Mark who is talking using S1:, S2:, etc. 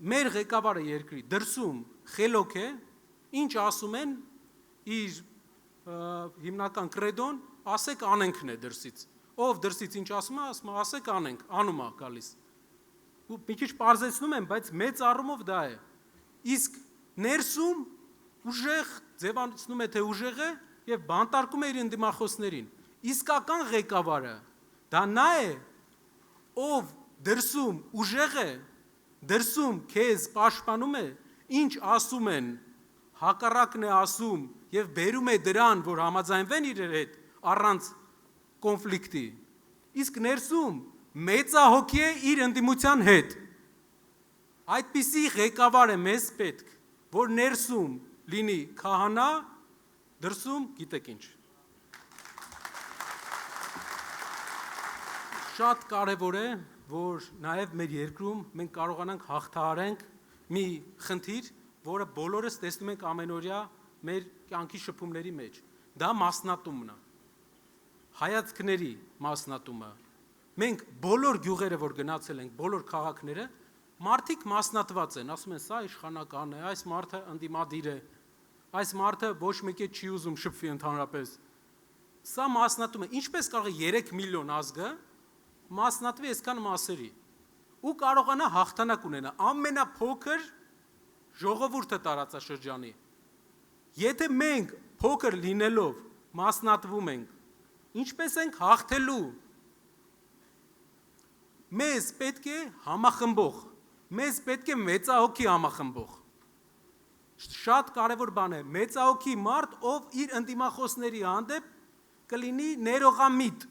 S1: մեր ղեկավարը երկրի դրսում խելոք է, ինչ ասում են իր հիմնական կրեդոն, ասեք անենքն է դրսից, ով դրսից ինչ ասում է, ասեք անենք, անում է գալիս, ու մի քիչ պարզեցնում եմ, բայց մեծ առումով դա է, իսկ ներսում ուժեղ ձևացնում է, թե ուժեղ է և բանտարկում է իր ընդդիմախոսներին, իսկական ղեկավարը, դա նա է, ով դրսում ուժեղ է, դրսում քեզ պաշտպանում է, ինչ ասում են, հակառակն է ասում և բերում է դրան, որ համաձայնվեն իրար հետ առանց կոնֆլիկտի, իսկ ներսում մեծահոգի է իր ընդդիմության հետ, այդպիսի ղեկավար է մեզ պետք, որ ներսում լինի քահանա, դրսում գիտեք ինչ։ Շատ կարևոր է, որ նաև մեր երկրում մենք կարողանանք հաղթահարենք մի խնդիր, որը բոլորս տեսնում ենք ամենօրյա մեր կյանքի շփումների մեջ, դա մասնատումն է, հայացքների մասնատումը, մենք բոլոր գյուղերը, որ գնացել ենք, բոլոր քաղաքները, մարդիկ մասնատված են, ասում են, սա իշխանական է, այս մարդը ընդդիմադիր է, այս մարդը ոչ մեկ չի ուզում շփվի ընդհանրապես, սա մասնատում է, ինչպես կարող է 3 միլիոն ազգը մասնատվի այսքան մասերի, ու կարողանա հաղթանակ ունենա, ամենափոքր ժողովուրդը տարածաշրջանի, եթե մենք փոքր լինելով մասնատվում ենք, ինչպես ենք հաղթելու, մեզ պետք է համախմբող, մեզ պետք է մեծահոգի համախմբող, շատ կարևոր բան է, մեծահոգի մարդ, ով իր ընդդիմախոսների հանդեպ կլինի ներողամիտ,